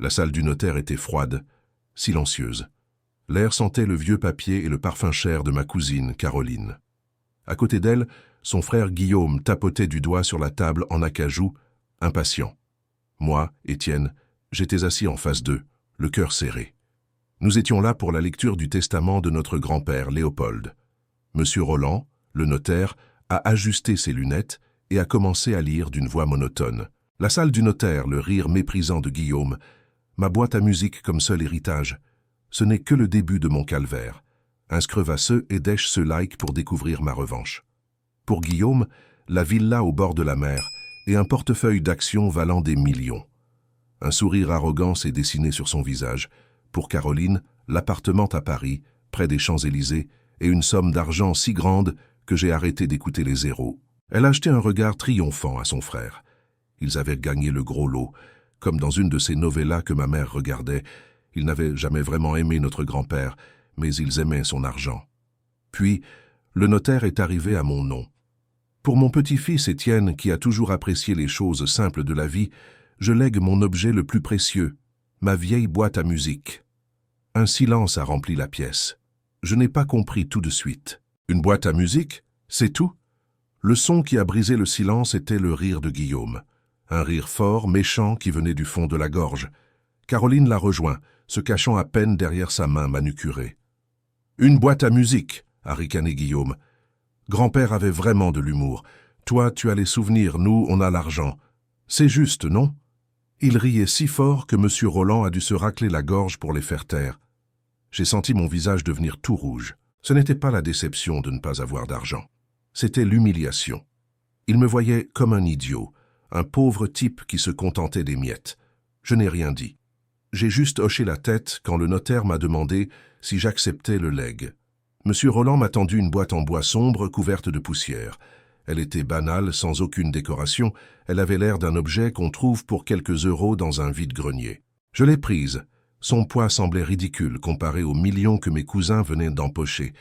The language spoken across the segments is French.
La salle du notaire était froide, silencieuse. L'air sentait le vieux papier et le parfum cher de ma cousine, Caroline. À côté d'elle, son frère Guillaume tapotait du doigt sur la table en acajou, impatient. Moi, Étienne, j'étais assis en face d'eux, le cœur serré. Nous étions là pour la lecture du testament de notre grand-père, Léopold. Monsieur Roland, le notaire, a ajusté ses lunettes et a commencé à lire d'une voix monotone. La salle du notaire, le rire méprisant de Guillaume, ma boîte à musique comme seul héritage. Ce n'est que le début de mon calvaire. Inscrevasseux et dèche ce like pour découvrir ma revanche. Pour Guillaume, la villa au bord de la mer et un portefeuille d'actions valant des millions. Un sourire arrogant s'est dessiné sur son visage. Pour Caroline, l'appartement à Paris, près des Champs-Élysées, et une somme d'argent si grande que j'ai arrêté d'écouter les zéros. Elle a jeté un regard triomphant à son frère. Ils avaient gagné le gros lot, comme dans une de ces novellas que ma mère regardait. Ils n'avaient jamais vraiment aimé notre grand-père, mais ils aimaient son argent. Puis, le notaire est arrivé à mon nom. Pour mon petit-fils Étienne, qui a toujours apprécié les choses simples de la vie, je lègue mon objet le plus précieux, ma vieille boîte à musique. Un silence a rempli la pièce. Je n'ai pas compris tout de suite. Une boîte à musique? C'est tout? Le son qui a brisé le silence était le rire de Guillaume. Un rire fort, méchant, qui venait du fond de la gorge. Caroline l'a rejoint, se cachant à peine derrière sa main manucurée. « Une boîte à musique !» a ricané Guillaume. « Grand-père avait vraiment de l'humour. Toi, tu as les souvenirs, nous, on a l'argent. C'est juste, non ?» Il riait si fort que M. Roland a dû se racler la gorge pour les faire taire. J'ai senti mon visage devenir tout rouge. Ce n'était pas la déception de ne pas avoir d'argent. C'était l'humiliation. Il me voyait comme un idiot, un pauvre type qui se contentait des miettes. Je n'ai rien dit. J'ai juste hoché la tête quand le notaire m'a demandé si j'acceptais le legs. M. Roland m'a tendu une boîte en bois sombre couverte de poussière. Elle était banale, sans aucune décoration. Elle avait l'air d'un objet qu'on trouve pour quelques euros dans un vide-grenier. Je l'ai prise. Son poids semblait ridicule comparé aux millions que mes cousins venaient d'empocher.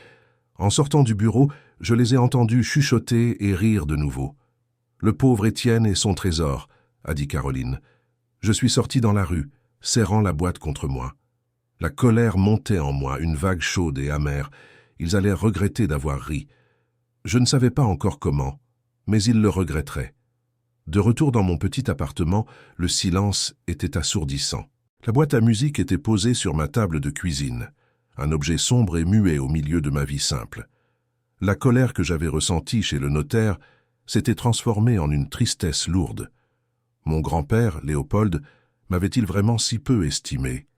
En sortant du bureau, je les ai entendus chuchoter et rire de nouveau. « Le pauvre Étienne et son trésor », a dit Caroline. Je suis sorti dans la rue, serrant la boîte contre moi. La colère montait en moi, une vague chaude et amère. Ils allaient regretter d'avoir ri. Je ne savais pas encore comment, mais ils le regretteraient. De retour dans mon petit appartement, le silence était assourdissant. La boîte à musique était posée sur ma table de cuisine, un objet sombre et muet au milieu de ma vie simple. La colère que j'avais ressentie chez le notaire s'était transformée en une tristesse lourde. Mon grand-père, Léopold, m'avait-il vraiment si peu estimé?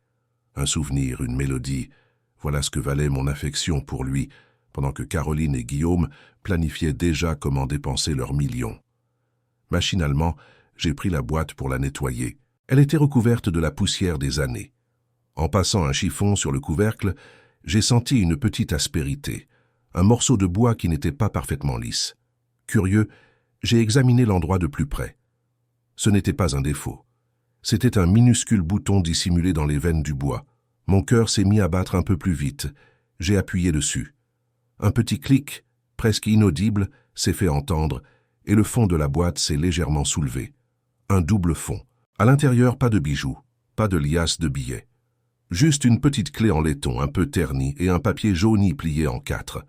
Un souvenir, une mélodie, voilà ce que valait mon affection pour lui, pendant que Caroline et Guillaume planifiaient déjà comment dépenser leurs millions. Machinalement, j'ai pris la boîte pour la nettoyer. Elle était recouverte de la poussière des années. En passant un chiffon sur le couvercle, j'ai senti une petite aspérité, un morceau de bois qui n'était pas parfaitement lisse. Curieux, j'ai examiné l'endroit de plus près. Ce n'était pas un défaut. C'était un minuscule bouton dissimulé dans les veines du bois. Mon cœur s'est mis à battre un peu plus vite. J'ai appuyé dessus. Un petit clic, presque inaudible, s'est fait entendre, et le fond de la boîte s'est légèrement soulevé. Un double fond. À l'intérieur, pas de bijoux, pas de liasse de billets. Juste une petite clé en laiton, un peu ternie, et un papier jauni plié en 4.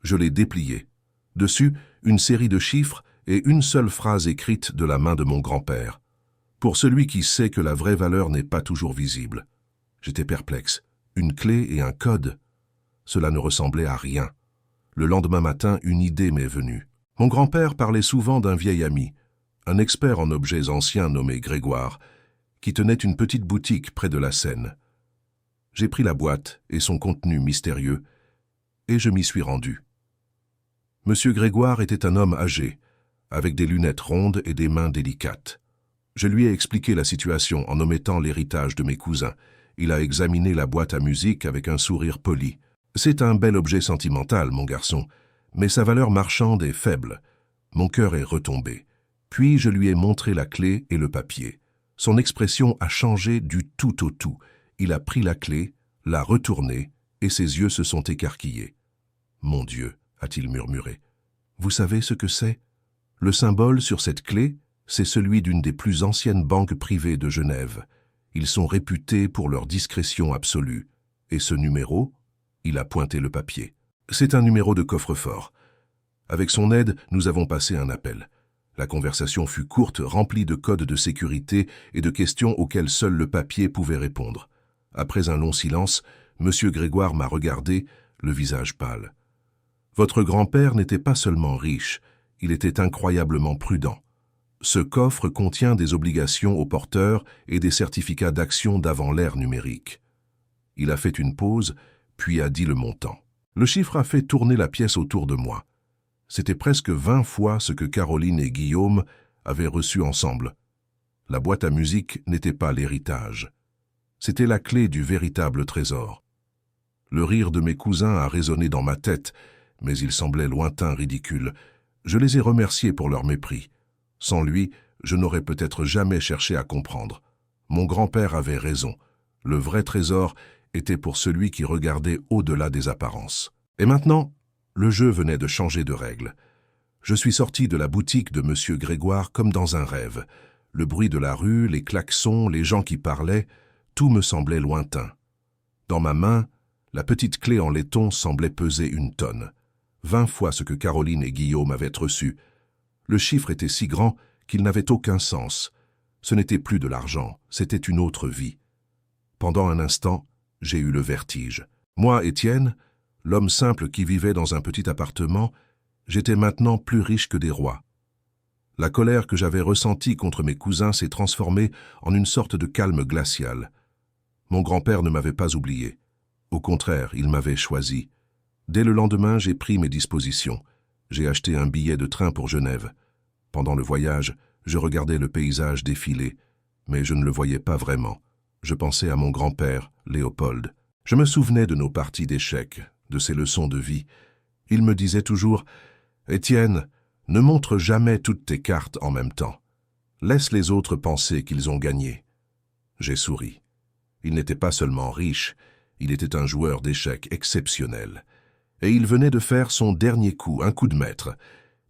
Je l'ai déplié. Dessus, une série de chiffres et une seule phrase écrite de la main de mon grand-père. Pour celui qui sait que la vraie valeur n'est pas toujours visible. J'étais perplexe. Une clé et un code. Cela ne ressemblait à rien. Le lendemain matin, une idée m'est venue. Mon grand-père parlait souvent d'un vieil ami, un expert en objets anciens nommé Grégoire, qui tenait une petite boutique près de la Seine. J'ai pris la boîte et son contenu mystérieux, et je m'y suis rendu. Monsieur Grégoire était un homme âgé, avec des lunettes rondes et des mains délicates. Je lui ai expliqué la situation en omettant l'héritage de mes cousins. Il a examiné la boîte à musique avec un sourire poli. « C'est un bel objet sentimental, mon garçon, mais sa valeur marchande est faible. » Mon cœur est retombé. Puis je lui ai montré la clé et le papier. Son expression a changé du tout au tout. Il a pris la clé, l'a retournée, et ses yeux se sont écarquillés. « Mon Dieu !» a-t-il murmuré. « Vous savez ce que c'est? Le symbole sur cette clé, c'est celui d'une des plus anciennes banques privées de Genève. Ils sont réputés pour leur discrétion absolue. Et ce numéro, il a pointé le papier. C'est un numéro de coffre-fort. Avec son aide, nous avons passé un appel. La conversation fut courte, remplie de codes de sécurité et de questions auxquelles seul le papier pouvait répondre. Après un long silence, M. Grégoire m'a regardé, le visage pâle. Votre grand-père n'était pas seulement riche, il était incroyablement prudent. Ce coffre contient des obligations aux porteurs et des certificats d'action d'avant l'ère numérique. Il a fait une pause, puis a dit le montant. Le chiffre a fait tourner la pièce autour de moi. C'était presque 20 fois ce que Caroline et Guillaume avaient reçu ensemble. La boîte à musique n'était pas l'héritage. C'était la clé du véritable trésor. Le rire de mes cousins a résonné dans ma tête, mais il semblait lointain, ridicule. Je les ai remerciés pour leur mépris. Sans lui, je n'aurais peut-être jamais cherché à comprendre. Mon grand-père avait raison. Le vrai trésor était pour celui qui regardait au-delà des apparences. Et maintenant, le jeu venait de changer de règle. Je suis sorti de la boutique de M. Grégoire comme dans un rêve. Le bruit de la rue, les klaxons, les gens qui parlaient, tout me semblait lointain. Dans ma main, la petite clé en laiton semblait peser 1 tonne. 20 fois ce que Caroline et Guillaume avaient reçu. Le chiffre était si grand qu'il n'avait aucun sens. Ce n'était plus de l'argent, c'était une autre vie. Pendant un instant, j'ai eu le vertige. Moi, Étienne, l'homme simple qui vivait dans un petit appartement, j'étais maintenant plus riche que des rois. La colère que j'avais ressentie contre mes cousins s'est transformée en une sorte de calme glacial. Mon grand-père ne m'avait pas oublié. Au contraire, il m'avait choisi. Dès le lendemain, j'ai pris mes dispositions. J'ai acheté un billet de train pour Genève. Pendant le voyage, je regardais le paysage défiler, mais je ne le voyais pas vraiment. Je pensais à mon grand-père, Léopold. Je me souvenais de nos parties d'échecs, de ses leçons de vie. Il me disait toujours « Étienne, ne montre jamais toutes tes cartes en même temps. Laisse les autres penser qu'ils ont gagné. » J'ai souri. Il n'était pas seulement riche, il était un joueur d'échecs exceptionnel. Et il venait de faire son dernier coup, un coup de maître.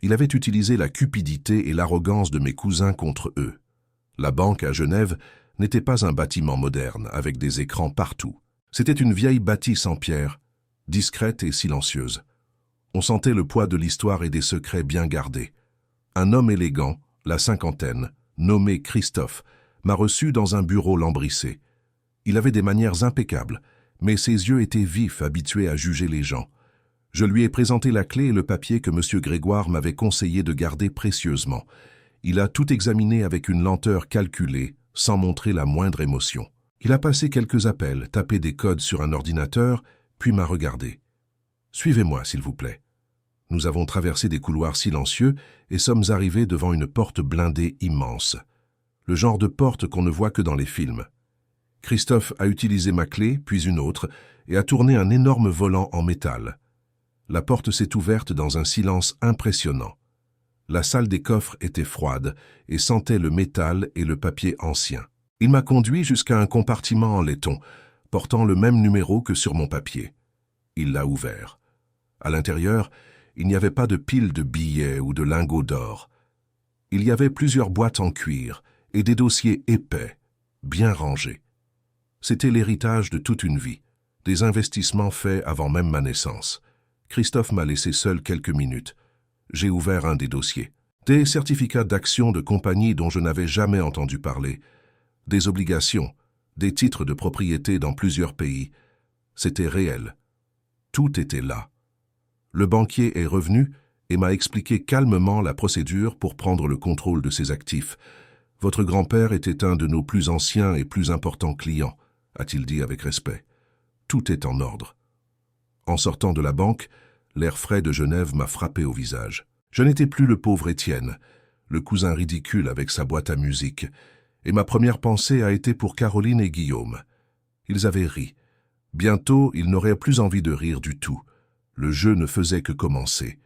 Il avait utilisé la cupidité et l'arrogance de mes cousins contre eux. La banque à Genève n'était pas un bâtiment moderne, avec des écrans partout. C'était une vieille bâtisse en pierre, discrète et silencieuse. On sentait le poids de l'histoire et des secrets bien gardés. Un homme élégant, la cinquantaine, nommé Christophe, m'a reçu dans un bureau lambrissé. Il avait des manières impeccables, mais ses yeux étaient vifs, habitués à juger les gens. Je lui ai présenté la clé et le papier que M. Grégoire m'avait conseillé de garder précieusement. Il a tout examiné avec une lenteur calculée, sans montrer la moindre émotion. Il a passé quelques appels, tapé des codes sur un ordinateur, puis m'a regardé. « Suivez-moi, s'il vous plaît. » Nous avons traversé des couloirs silencieux et sommes arrivés devant une porte blindée immense. Le genre de porte qu'on ne voit que dans les films. Christophe a utilisé ma clé, puis une autre, et a tourné un énorme volant en métal. La porte s'est ouverte dans un silence impressionnant. La salle des coffres était froide et sentait le métal et le papier ancien. Il m'a conduit jusqu'à un compartiment en laiton, portant le même numéro que sur mon papier. Il l'a ouvert. À l'intérieur, il n'y avait pas de pile de billets ou de lingots d'or. Il y avait plusieurs boîtes en cuir et des dossiers épais, bien rangés. C'était l'héritage de toute une vie, des investissements faits avant même ma naissance. Christophe m'a laissé seul quelques minutes. J'ai ouvert un des dossiers. Des certificats d'action de compagnie dont je n'avais jamais entendu parler. Des obligations, des titres de propriété dans plusieurs pays. C'était réel. Tout était là. Le banquier est revenu et m'a expliqué calmement la procédure pour prendre le contrôle de ses actifs. « Votre grand-père était un de nos plus anciens et plus importants clients », a-t-il dit avec respect. « Tout est en ordre. » En sortant de la banque, l'air frais de Genève m'a frappé au visage. Je n'étais plus le pauvre Étienne, le cousin ridicule avec sa boîte à musique, et ma première pensée a été pour Caroline et Guillaume. Ils avaient ri. Bientôt, ils n'auraient plus envie de rire du tout. Le jeu ne faisait que commencer.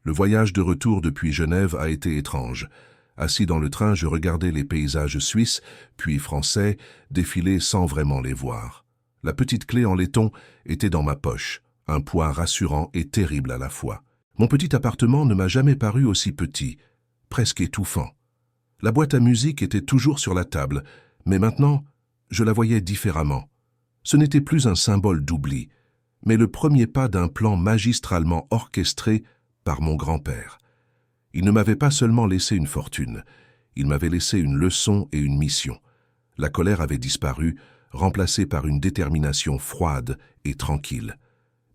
Le voyage de retour depuis Genève a été étrange. Assis dans le train, je regardais les paysages suisses, puis français, défiler sans vraiment les voir. La petite clé en laiton était dans ma poche, un poids rassurant et terrible à la fois. Mon petit appartement ne m'a jamais paru aussi petit, presque étouffant. La boîte à musique était toujours sur la table, mais maintenant, je la voyais différemment. Ce n'était plus un symbole d'oubli, mais le premier pas d'un plan magistralement orchestré par mon grand-père. Il ne m'avait pas seulement laissé une fortune, il m'avait laissé une leçon et une mission. La colère avait disparu, remplacée par une détermination froide et tranquille.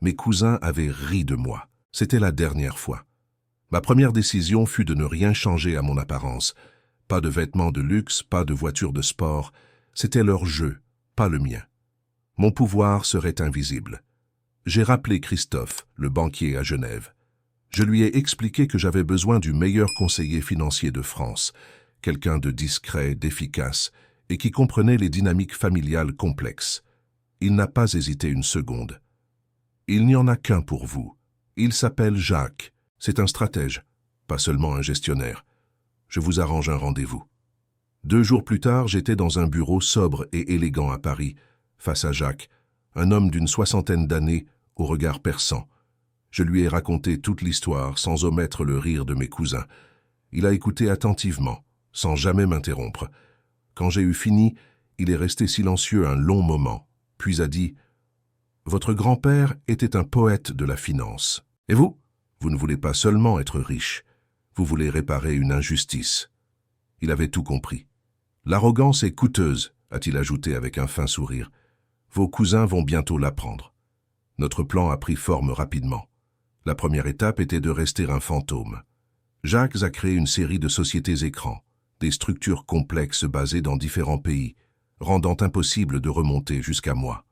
Mes cousins avaient ri de moi. C'était la dernière fois. Ma première décision fut de ne rien changer à mon apparence. Pas de vêtements de luxe, pas de voiture de sport. C'était leur jeu, pas le mien. Mon pouvoir serait invisible. J'ai rappelé Christophe, le banquier à Genève. Je lui ai expliqué que j'avais besoin du meilleur conseiller financier de France, quelqu'un de discret, d'efficace, et qui comprenait les dynamiques familiales complexes. Il n'a pas hésité une seconde. Il n'y en a qu'un pour vous. Il s'appelle Jacques. C'est un stratège, pas seulement un gestionnaire. Je vous arrange un rendez-vous. 2 jours plus tard, j'étais dans un bureau sobre et élégant à Paris, face à Jacques, un homme d'une 60aine d'années, au regard perçant. Je lui ai raconté toute l'histoire sans omettre le rire de mes cousins. Il a écouté attentivement, sans jamais m'interrompre. Quand j'ai eu fini, il est resté silencieux un long moment, puis a dit « Votre grand-père était un poète de la finance. Et vous, vous ne voulez pas seulement être riche, vous voulez réparer une injustice. » Il avait tout compris. « L'arrogance est coûteuse, » a-t-il ajouté avec un fin sourire. « Vos cousins vont bientôt l'apprendre. » Notre plan a pris forme rapidement. La première étape était de rester un fantôme. Jacques a créé une série de sociétés écrans, des structures complexes basées dans différents pays, rendant impossible de remonter jusqu'à moi.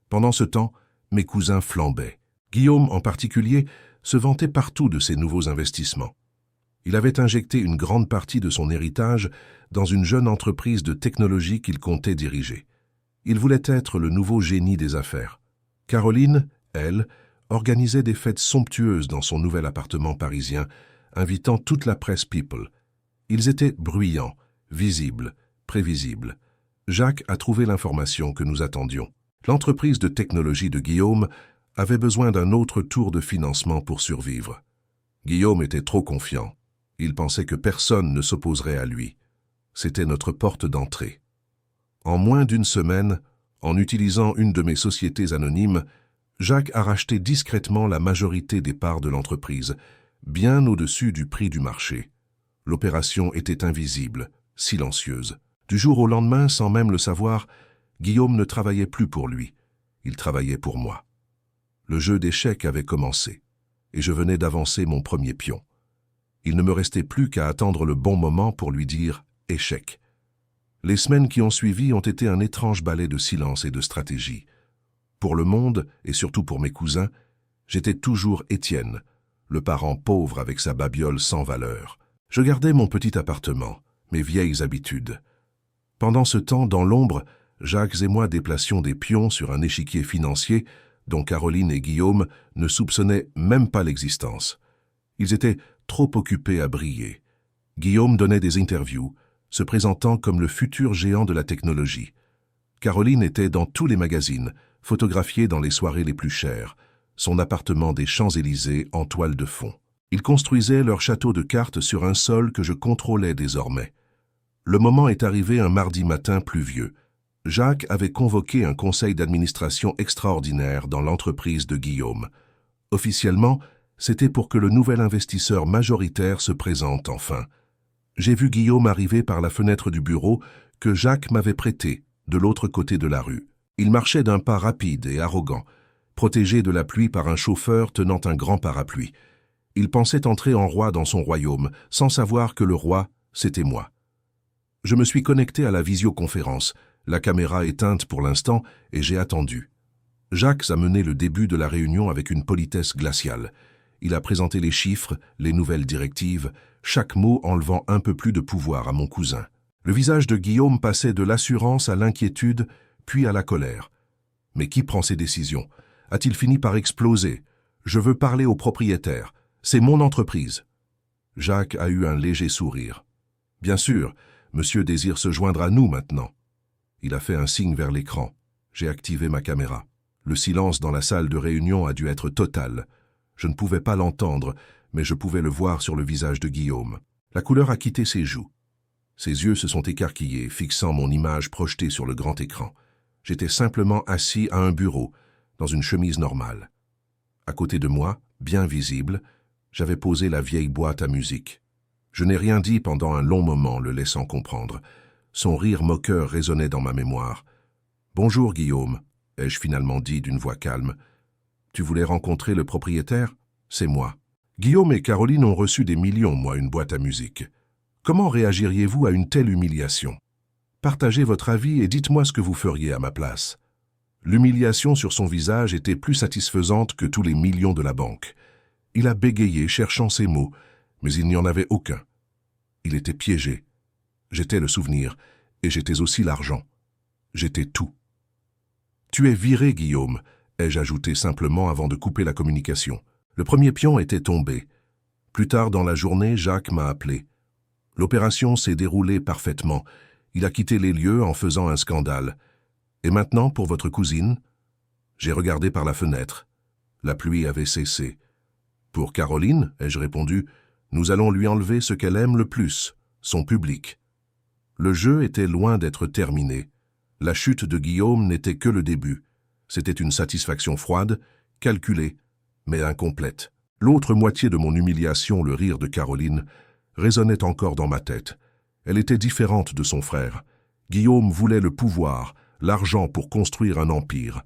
Pendant ce temps, mes cousins flambaient. Guillaume, en particulier, se vantait partout de ses nouveaux investissements. Il avait injecté une grande partie de son héritage dans une jeune entreprise de technologie qu'il comptait diriger. Il voulait être le nouveau génie des affaires. Caroline, elle, organisait des fêtes somptueuses dans son nouvel appartement parisien, invitant toute la presse people. Ils étaient bruyants, visibles, prévisibles. Jacques a trouvé l'information que nous attendions. L'entreprise de technologie de Guillaume avait besoin d'un autre tour de financement pour survivre. Guillaume était trop confiant. Il pensait que personne ne s'opposerait à lui. C'était notre porte d'entrée. En moins d'1 semaine, en utilisant une de mes sociétés anonymes, Jacques a racheté discrètement la majorité des parts de l'entreprise, bien au-dessus du prix du marché. L'opération était invisible, silencieuse. Du jour au lendemain, sans même le savoir, Guillaume ne travaillait plus pour lui. Il travaillait pour moi. Le jeu d'échecs avait commencé, et je venais d'avancer mon premier pion. Il ne me restait plus qu'à attendre le bon moment pour lui dire « échec ». Les semaines qui ont suivi ont été un étrange ballet de silence et de stratégie. Pour le monde, et surtout pour mes cousins, j'étais toujours Étienne, le parent pauvre avec sa babiole sans valeur. Je gardais mon petit appartement, mes vieilles habitudes. Pendant ce temps, dans l'ombre, Jacques et moi déplacions des pions sur un échiquier financier dont Caroline et Guillaume ne soupçonnaient même pas l'existence. Ils étaient trop occupés à briller. Guillaume donnait des interviews, se présentant comme le futur géant de la technologie. Caroline était dans tous les magazines, photographiée dans les soirées les plus chères, son appartement des Champs-Élysées en toile de fond. Ils construisaient leur château de cartes sur un sol que je contrôlais désormais. Le moment est arrivé un mardi matin pluvieux. Jacques avait convoqué un conseil d'administration extraordinaire dans l'entreprise de Guillaume. Officiellement, c'était pour que le nouvel investisseur majoritaire se présente enfin. J'ai vu Guillaume arriver par la fenêtre du bureau que Jacques m'avait prêté, de l'autre côté de la rue. Il marchait d'un pas rapide et arrogant, protégé de la pluie par un chauffeur tenant un grand parapluie. Il pensait entrer en roi dans son royaume, sans savoir que le roi, c'était moi. Je me suis connecté à la visioconférence, la caméra éteinte pour l'instant, et j'ai attendu. Jacques a mené le début de la réunion avec une politesse glaciale. Il a présenté les chiffres, les nouvelles directives, chaque mot enlevant un peu plus de pouvoir à mon cousin. Le visage de Guillaume passait de l'assurance à l'inquiétude, puis à la colère. Mais qui prend ces décisions? A-t-il fini par exploser? Je veux parler au propriétaire. C'est mon entreprise. Jacques a eu un léger sourire. Bien sûr, monsieur désire se joindre à nous maintenant. Il a fait un signe vers l'écran. J'ai activé ma caméra. Le silence dans la salle de réunion a dû être total. Je ne pouvais pas l'entendre, mais je pouvais le voir sur le visage de Guillaume. La couleur a quitté ses joues. Ses yeux se sont écarquillés, fixant mon image projetée sur le grand écran. J'étais simplement assis à un bureau, dans une chemise normale. À côté de moi, bien visible, j'avais posé la vieille boîte à musique. Je n'ai rien dit pendant un long moment, le laissant comprendre. Son rire moqueur résonnait dans ma mémoire. « Bonjour, Guillaume », ai-je finalement dit d'une voix calme. « Tu voulais rencontrer le propriétaire? C'est moi. » Guillaume et Caroline ont reçu des millions, moi, une boîte à musique. Comment réagiriez-vous à une telle humiliation? Partagez votre avis et dites-moi ce que vous feriez à ma place. L'humiliation sur son visage était plus satisfaisante que tous les millions de la banque. Il a bégayé, cherchant ses mots, mais il n'y en avait aucun. Il était piégé. J'étais le souvenir, et j'étais aussi l'argent. J'étais tout. « Tu es viré, Guillaume », ai-je ajouté simplement avant de couper la communication. Le premier pion était tombé. Plus tard dans la journée, Jacques m'a appelé. L'opération s'est déroulée parfaitement. Il a quitté les lieux en faisant un scandale. Et maintenant, pour votre cousine? J'ai regardé par la fenêtre. La pluie avait cessé. Pour Caroline, ai-je répondu, nous allons lui enlever ce qu'elle aime le plus, son public. Le jeu était loin d'être terminé. La chute de Guillaume n'était que le début. C'était une satisfaction froide, calculée, mais incomplète. L'autre moitié de mon humiliation, le rire de Caroline, résonnait encore dans ma tête. Elle était différente de son frère. Guillaume voulait le pouvoir, l'argent pour construire un empire.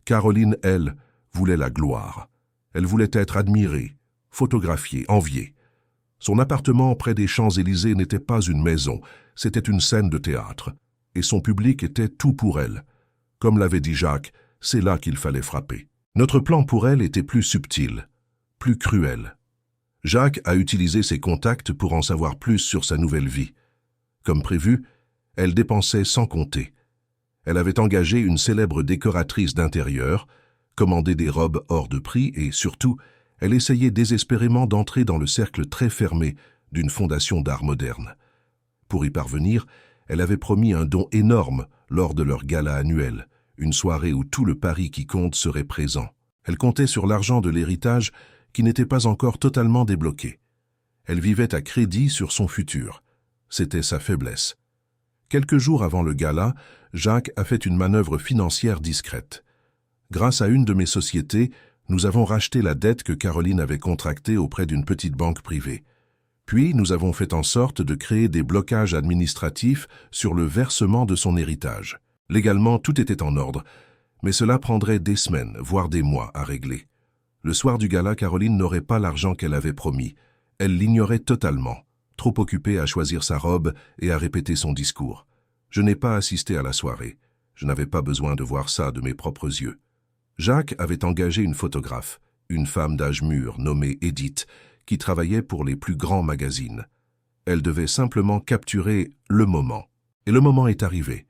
Caroline, elle, voulait la gloire. Elle voulait être admirée, photographiée, enviée. Son appartement près des Champs-Élysées n'était pas une maison, c'était une scène de théâtre. Et son public était tout pour elle. Comme l'avait dit Jacques, c'est là qu'il fallait frapper. Notre plan pour elle était plus subtil, plus cruel. Jacques a utilisé ses contacts pour en savoir plus sur sa nouvelle vie. Comme prévu, elle dépensait sans compter. Elle avait engagé une célèbre décoratrice d'intérieur, commandé des robes hors de prix et, surtout, elle essayait désespérément d'entrer dans le cercle très fermé d'une fondation d'art moderne. Pour y parvenir, elle avait promis un don énorme lors de leur gala annuel, une soirée où tout le Paris qui compte serait présent. Elle comptait sur l'argent de l'héritage qui n'était pas encore totalement débloqué. Elle vivait à crédit sur son futur. C'était sa faiblesse. Quelques jours avant le gala, Jacques a fait une manœuvre financière discrète. Grâce à une de mes sociétés, nous avons racheté la dette que Caroline avait contractée auprès d'une petite banque privée. Puis, nous avons fait en sorte de créer des blocages administratifs sur le versement de son héritage. Légalement, tout était en ordre, mais cela prendrait des semaines, voire des mois à régler. Le soir du gala, Caroline n'aurait pas l'argent qu'elle avait promis. Elle l'ignorait totalement, trop occupée à choisir sa robe et à répéter son discours. Je n'ai pas assisté à la soirée. Je n'avais pas besoin de voir ça de mes propres yeux. Jacques avait engagé une photographe, une femme d'âge mûr nommée Edith, qui travaillait pour les plus grands magazines. Elle devait simplement capturer le moment. Et le moment est arrivé.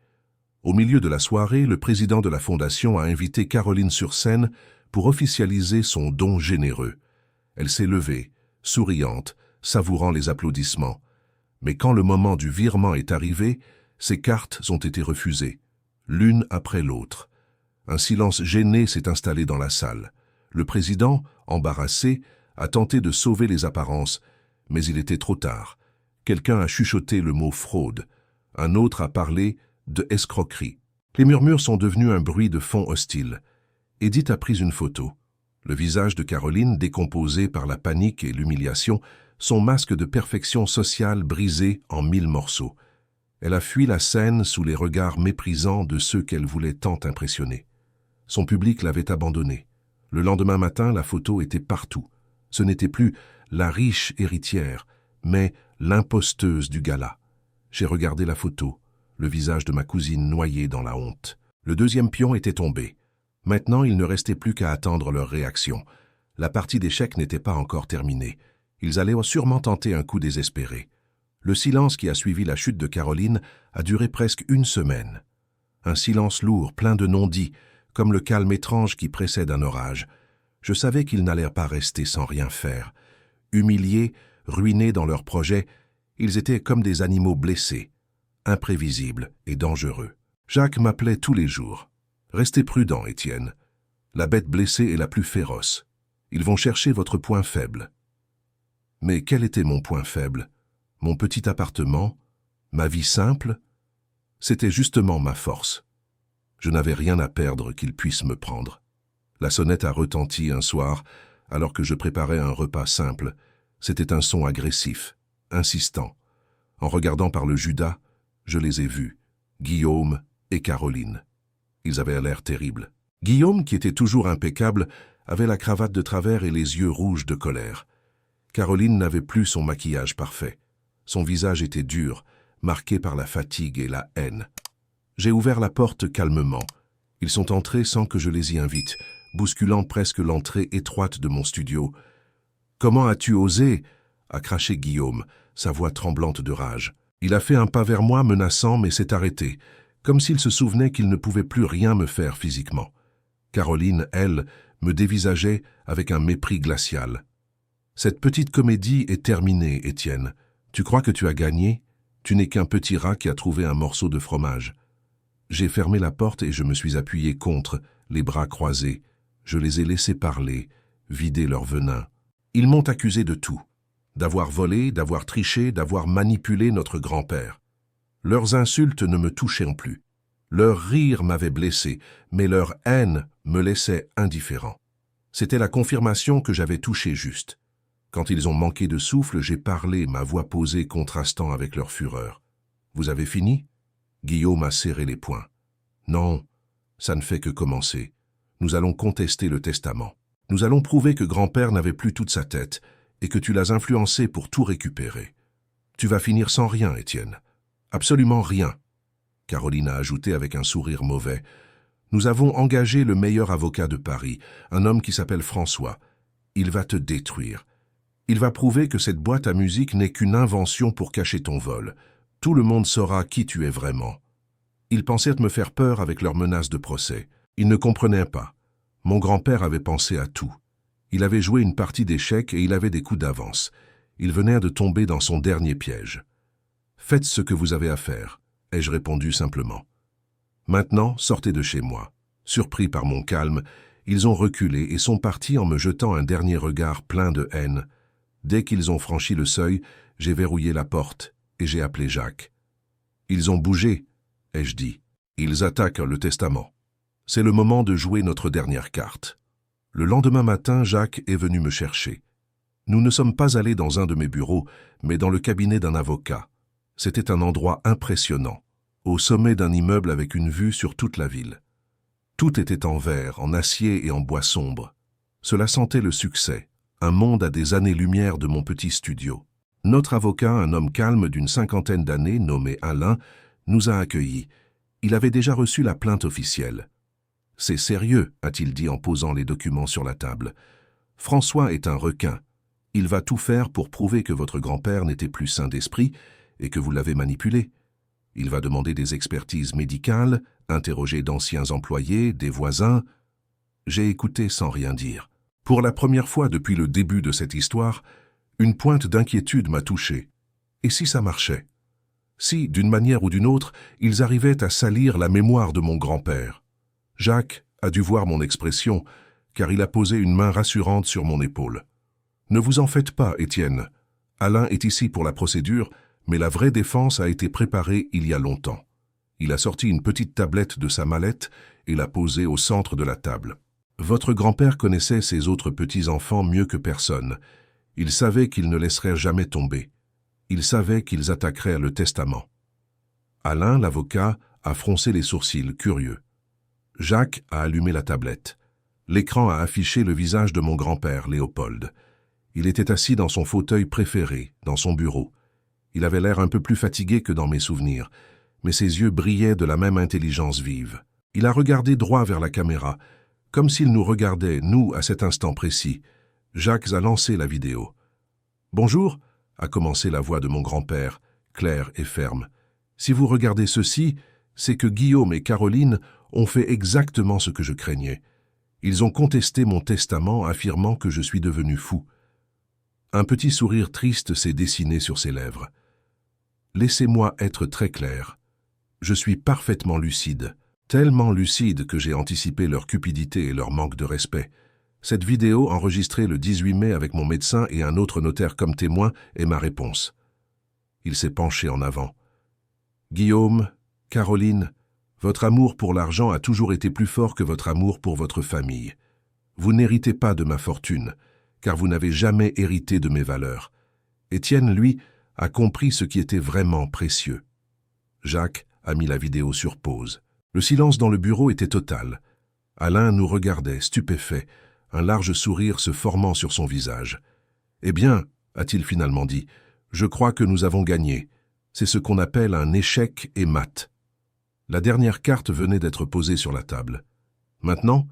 Au milieu de la soirée, le président de la fondation a invité Caroline sur scène pour officialiser son don généreux. Elle s'est levée, souriante, savourant les applaudissements. Mais quand le moment du virement est arrivé, ses cartes ont été refusées, l'une après l'autre. Un silence gêné s'est installé dans la salle. Le président, embarrassé, a tenté de sauver les apparences, mais il était trop tard. Quelqu'un a chuchoté le mot fraude. Un autre a parlé de escroquerie. Les murmures sont devenus un bruit de fond hostile. Edith a pris une photo. Le visage de Caroline, décomposé par la panique et l'humiliation, son masque de perfection sociale brisé en 1000 morceaux. Elle a fui la scène sous les regards méprisants de ceux qu'elle voulait tant impressionner. Son public l'avait abandonnée. Le lendemain matin, la photo était partout. Ce n'était plus la riche héritière, mais l'imposteuse du gala. J'ai regardé la photo, le visage de ma cousine noyé dans la honte. Le deuxième pion était tombé. Maintenant, il ne restait plus qu'à attendre leur réaction. La partie d'échecs n'était pas encore terminée. Ils allaient sûrement tenter un coup désespéré. Le silence qui a suivi la chute de Caroline a duré presque une semaine. Un silence lourd, plein de non-dits, comme le calme étrange qui précède un orage. Je savais qu'ils n'allaient pas rester sans rien faire. Humiliés, ruinés dans leurs projets, ils étaient comme des animaux blessés, imprévisibles et dangereux. Jacques m'appelait tous les jours. « Restez prudent, Étienne. La bête blessée est la plus féroce. Ils vont chercher votre point faible. » Mais quel était mon point faible? Mon petit appartement, Ma vie simple, c'était justement ma force. Je n'avais rien à perdre qu'ils puissent me prendre. La sonnette a retenti un soir, alors que je préparais un repas simple. C'était un son agressif, insistant. En regardant par le Judas, je les ai vus, Guillaume et Caroline. Ils avaient l'air terribles. Guillaume, qui était toujours impeccable, avait la cravate de travers et les yeux rouges de colère. Caroline n'avait plus son maquillage parfait. Son visage était dur, marqué par la fatigue et la haine. J'ai ouvert la porte calmement. Ils sont entrés sans que je les y invite, bousculant presque l'entrée étroite de mon studio. « Comment as-tu osé » a craché Guillaume, sa voix tremblante de rage. Il a fait un pas vers moi menaçant mais s'est arrêté, comme s'il se souvenait qu'il ne pouvait plus rien me faire physiquement. Caroline, elle, me dévisageait avec un mépris glacial. « Cette petite comédie est terminée, Étienne. Tu crois que tu as gagné ? Tu n'es qu'un petit rat qui a trouvé un morceau de fromage. » J'ai fermé la porte et je me suis appuyé contre, les bras croisés. Je les ai laissés parler, vider leur venin. Ils m'ont accusé de tout. D'avoir volé, d'avoir triché, d'avoir manipulé notre grand-père. Leurs insultes ne me touchaient plus. Leur rire m'avait blessé, mais leur haine me laissait indifférent. C'était la confirmation que j'avais touché juste. Quand ils ont manqué de souffle, j'ai parlé, ma voix posée contrastant avec leur fureur. « Vous avez fini ?» Guillaume a serré les poings. « Non, ça ne fait que commencer. Nous allons contester le testament. Nous allons prouver que grand-père n'avait plus toute sa tête et que tu l'as influencé pour tout récupérer. Tu vas finir sans rien, Étienne. Absolument rien. » Caroline a ajouté avec un sourire mauvais. « Nous avons engagé le meilleur avocat de Paris, un homme qui s'appelle François. Il va te détruire. Il va prouver que cette boîte à musique n'est qu'une invention pour cacher ton vol. Tout le monde saura qui tu es vraiment. » Ils pensaient me faire peur avec leurs menaces de procès. Ils ne comprenaient pas. Mon grand-père avait pensé à tout. Il avait joué une partie d'échecs et il avait des coups d'avance. Il venait de tomber dans son dernier piège. « Faites ce que vous avez à faire », ai-je répondu simplement. « Maintenant, sortez de chez moi. » Surpris par mon calme, ils ont reculé et sont partis en me jetant un dernier regard plein de haine. Dès qu'ils ont franchi le seuil, j'ai verrouillé la porte et j'ai appelé Jacques. « Ils ont bougé », ai-je dit. « Ils attaquent le testament. C'est le moment de jouer notre dernière carte. » Le lendemain matin, Jacques est venu me chercher. Nous ne sommes pas allés dans un de mes bureaux, mais dans le cabinet d'un avocat. C'était un endroit impressionnant, au sommet d'un immeuble avec une vue sur toute la ville. Tout était en verre, en acier et en bois sombre. Cela sentait le succès, un monde à des années-lumière de mon petit studio. Notre avocat, un homme calme d'une 50aine d'années, nommé Alain, nous a accueillis. Il avait déjà reçu la plainte officielle. « C'est sérieux », a-t-il dit en posant les documents sur la table. « François est un requin. Il va tout faire pour prouver que votre grand-père n'était plus sain d'esprit et que vous l'avez manipulé. Il va demander des expertises médicales, interroger d'anciens employés, des voisins. » J'ai écouté sans rien dire. Pour la première fois depuis le début de cette histoire, une pointe d'inquiétude m'a touché. Et si ça marchait ? Si, d'une manière ou d'une autre, ils arrivaient à salir la mémoire de mon grand-père. Jacques a dû voir mon expression, car il a posé une main rassurante sur mon épaule. « Ne vous en faites pas, Étienne. Alain est ici pour la procédure, mais la vraie défense a été préparée il y a longtemps. » Il a sorti une petite tablette de sa mallette et l'a posée au centre de la table. « Votre grand-père connaissait ses autres petits-enfants mieux que personne. Il savait qu'ils ne laisseraient jamais tomber. Il savait qu'ils attaqueraient le testament. » Alain, l'avocat, a froncé les sourcils, curieux. Jacques a allumé la tablette. L'écran a affiché le visage de mon grand-père, Léopold. Il était assis dans son fauteuil préféré, dans son bureau. Il avait l'air un peu plus fatigué que dans mes souvenirs, mais ses yeux brillaient de la même intelligence vive. Il a regardé droit vers la caméra, comme s'il nous regardait, nous, à cet instant précis. Jacques a lancé la vidéo. « Bonjour », a commencé la voix de mon grand-père, claire et ferme. « Si vous regardez ceci, c'est que Guillaume et Caroline ont fait exactement ce que je craignais. Ils ont contesté mon testament, affirmant que je suis devenu fou. » Un petit sourire triste s'est dessiné sur ses lèvres. « Laissez-moi être très clair. Je suis parfaitement lucide, tellement lucide que j'ai anticipé leur cupidité et leur manque de respect. Cette vidéo, enregistrée le 18 mai avec mon médecin et un autre notaire comme témoin, est ma réponse. » Il s'est penché en avant. Guillaume, Caroline, votre amour pour l'argent a toujours été plus fort que votre amour pour votre famille. Vous n'héritez pas de ma fortune, car vous n'avez jamais hérité de mes valeurs. Étienne, lui, a compris ce qui était vraiment précieux. Jacques a mis la vidéo sur pause. Le silence dans le bureau était total. Alain nous regardait, stupéfait, un large sourire se formant sur son visage. « Eh bien, a-t-il finalement dit, je crois que nous avons gagné. C'est ce qu'on appelle un échec et mat. » La dernière carte venait d'être posée sur la table. Maintenant,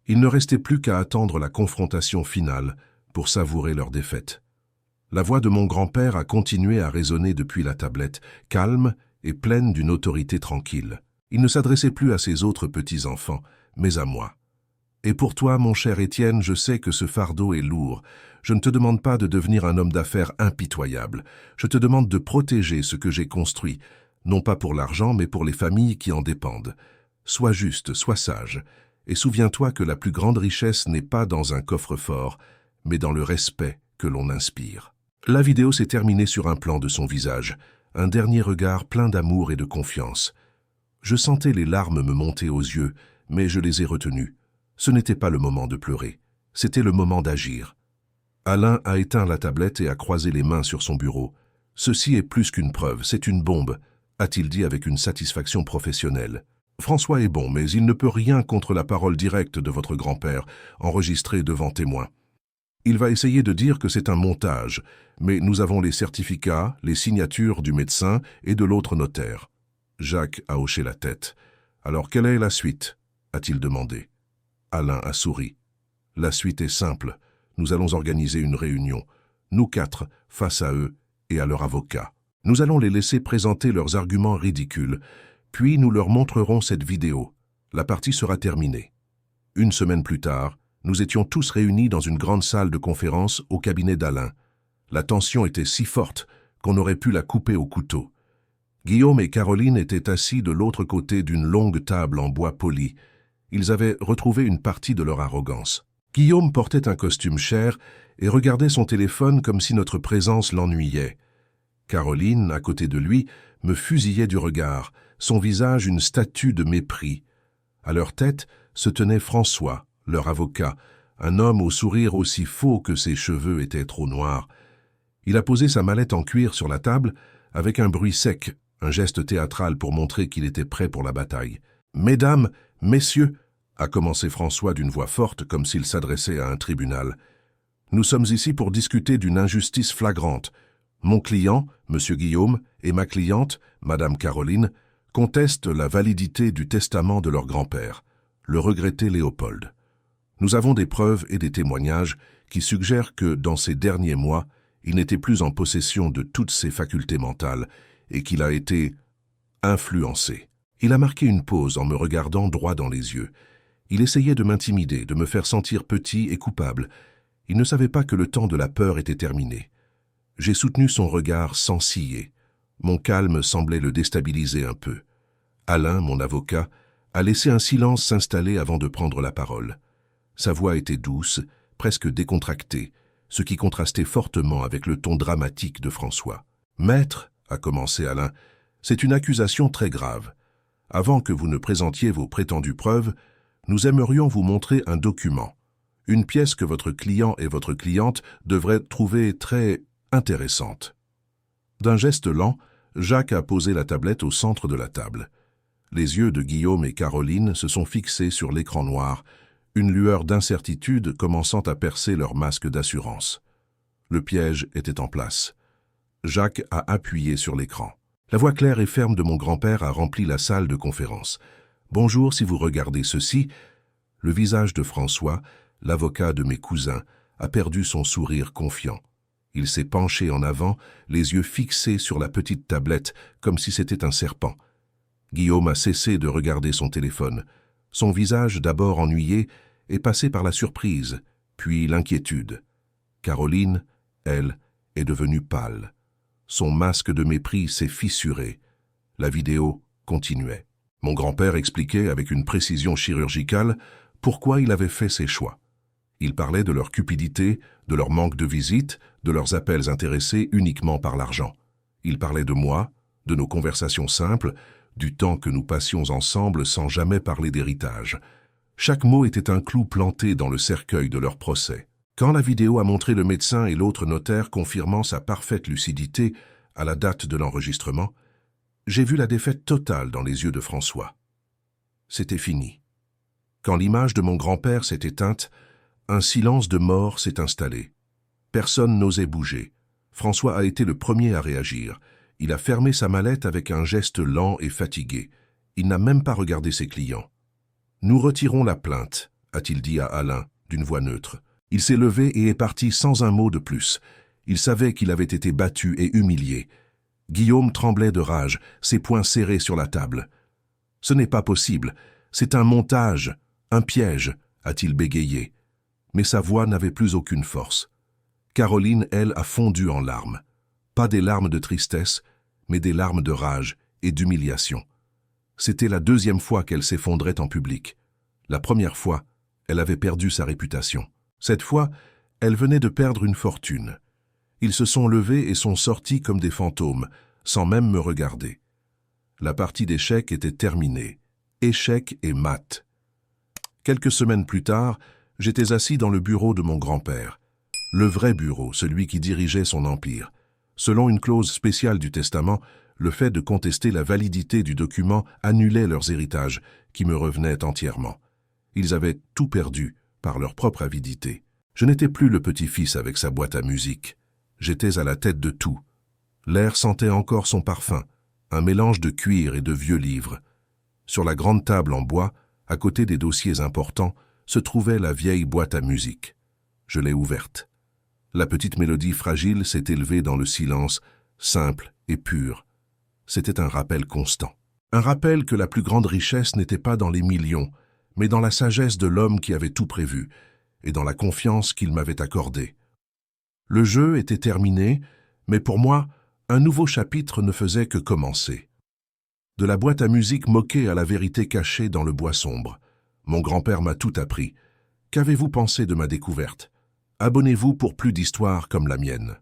il ne restait plus qu'à attendre la confrontation finale pour savourer leur défaite. La voix de mon grand-père a continué à résonner depuis la tablette, calme et pleine d'une autorité tranquille. Il ne s'adressait plus à ses autres petits-enfants, mais à moi. « Et pour toi, mon cher Étienne, je sais que ce fardeau est lourd. Je ne te demande pas de devenir un homme d'affaires impitoyable. Je te demande de protéger ce que j'ai construit, non pas pour l'argent, mais pour les familles qui en dépendent. Sois juste, sois sage, et souviens-toi que la plus grande richesse n'est pas dans un coffre-fort, mais dans le respect que l'on inspire. » La vidéo s'est terminée sur un plan de son visage, un dernier regard plein d'amour et de confiance. Je sentais les larmes me monter aux yeux, mais je les ai retenues. Ce n'était pas le moment de pleurer, c'était le moment d'agir. Alain a éteint la tablette et a croisé les mains sur son bureau. « Ceci est plus qu'une preuve, c'est une bombe », a-t-il dit avec une satisfaction professionnelle. « François est bon, mais il ne peut rien contre la parole directe de votre grand-père, enregistrée devant témoins. Il va essayer de dire que c'est un montage, mais nous avons les certificats, les signatures du médecin et de l'autre notaire. » Jacques a hoché la tête. « Alors quelle est la suite ?» a-t-il demandé. Alain a souri. « La suite est simple. Nous allons organiser une réunion, nous quatre, face à eux et à leur avocat. Nous allons les laisser présenter leurs arguments ridicules, puis nous leur montrerons cette vidéo. La partie sera terminée. » Une semaine plus tard, nous étions tous réunis dans une grande salle de conférence au cabinet d'Alain. La tension était si forte qu'on aurait pu la couper au couteau. Guillaume et Caroline étaient assis de l'autre côté d'une longue table en bois poli. Ils avaient retrouvé une partie de leur arrogance. Guillaume portait un costume cher et regardait son téléphone comme si notre présence l'ennuyait. Caroline, à côté de lui, me fusillait du regard, son visage une statue de mépris. À leur tête se tenait François, leur avocat, un homme au sourire aussi faux que ses cheveux étaient trop noirs. Il a posé sa mallette en cuir sur la table avec un bruit sec, un geste théâtral pour montrer qu'il était prêt pour la bataille. « Mesdames, messieurs !» a commencé François d'une voix forte comme s'il s'adressait à un tribunal. « Nous sommes ici pour discuter d'une injustice flagrante. Mon client, M. Guillaume, et ma cliente, Mme Caroline, contestent la validité du testament de leur grand-père, le regretté Léopold. Nous avons des preuves et des témoignages qui suggèrent que, dans ces derniers mois, il n'était plus en possession de toutes ses facultés mentales et qu'il a été influencé. Il a marqué une pause en me regardant droit dans les yeux. Il essayait de m'intimider, de me faire sentir petit et coupable. Il ne savait pas que le temps de la peur était terminé. J'ai soutenu son regard sans ciller. Mon calme semblait le déstabiliser un peu. Alain, mon avocat, a laissé un silence s'installer avant de prendre la parole. Sa voix était douce, presque décontractée, ce qui contrastait fortement avec le ton dramatique de François. « Maître, a commencé Alain, c'est une accusation très grave. Avant que vous ne présentiez vos prétendues preuves, nous aimerions vous montrer un document, une pièce que votre client et votre cliente devraient trouver très intéressante. » D'un geste lent, Jacques a posé la tablette au centre de la table. Les yeux de Guillaume et Caroline se sont fixés sur l'écran noir, une lueur d'incertitude commençant à percer leur masque d'assurance. Le piège était en place. Jacques a appuyé sur l'écran. La voix claire et ferme de mon grand-père a rempli la salle de conférence. « Bonjour, si vous regardez ceci. » Le visage de François, l'avocat de mes cousins, a perdu son sourire confiant. Il s'est penché en avant, les yeux fixés sur la petite tablette, comme si c'était un serpent. Guillaume a cessé de regarder son téléphone. Son visage, d'abord ennuyé, est passé par la surprise, puis l'inquiétude. Caroline, elle, est devenue pâle. Son masque de mépris s'est fissuré. La vidéo continuait. Mon grand-père expliquait avec une précision chirurgicale pourquoi il avait fait ses choix. Il parlait de leur cupidité, de leur manque de visite, de leurs appels intéressés uniquement par l'argent. Il parlait de moi, de nos conversations simples, du temps que nous passions ensemble sans jamais parler d'héritage. Chaque mot était un clou planté dans le cercueil de leur procès. Quand la vidéo a montré le médecin et l'autre notaire confirmant sa parfaite lucidité à la date de l'enregistrement, j'ai vu la défaite totale dans les yeux de François. C'était fini. Quand l'image de mon grand-père s'est éteinte, un silence de mort s'est installé. Personne n'osait bouger. François a été le premier à réagir. Il a fermé sa mallette avec un geste lent et fatigué. Il n'a même pas regardé ses clients. « Nous retirons la plainte », a-t-il dit à Alain, d'une voix neutre. Il s'est levé et est parti sans un mot de plus. Il savait qu'il avait été battu et humilié. Guillaume tremblait de rage, ses poings serrés sur la table. « Ce n'est pas possible, c'est un montage, un piège », a-t-il bégayé. Mais sa voix n'avait plus aucune force. Caroline, elle, a fondu en larmes. Pas des larmes de tristesse, mais des larmes de rage et d'humiliation. C'était la deuxième fois qu'elle s'effondrait en public. La première fois, elle avait perdu sa réputation. Cette fois, elle venait de perdre une fortune. Ils se sont levés et sont sortis comme des fantômes, sans même me regarder. La partie d'échecs était terminée. Échec et mat. Quelques semaines plus tard, j'étais assis dans le bureau de mon grand-père. Le vrai bureau, celui qui dirigeait son empire. Selon une clause spéciale du testament, le fait de contester la validité du document annulait leurs héritages, qui me revenaient entièrement. Ils avaient tout perdu par leur propre avidité. Je n'étais plus le petit-fils avec sa boîte à musique. J'étais à la tête de tout. L'air sentait encore son parfum, un mélange de cuir et de vieux livres. Sur la grande table en bois, à côté des dossiers importants, se trouvait la vieille boîte à musique. Je l'ai ouverte. La petite mélodie fragile s'est élevée dans le silence, simple et pur. C'était un rappel constant. Un rappel que la plus grande richesse n'était pas dans les millions, mais dans la sagesse de l'homme qui avait tout prévu, et dans la confiance qu'il m'avait accordée. Le jeu était terminé, mais pour moi, un nouveau chapitre ne faisait que commencer. De la boîte à musique moquée à la vérité cachée dans le bois sombre. Mon grand-père m'a tout appris. Qu'avez-vous pensé de ma découverte? Abonnez-vous pour plus d'histoires comme la mienne.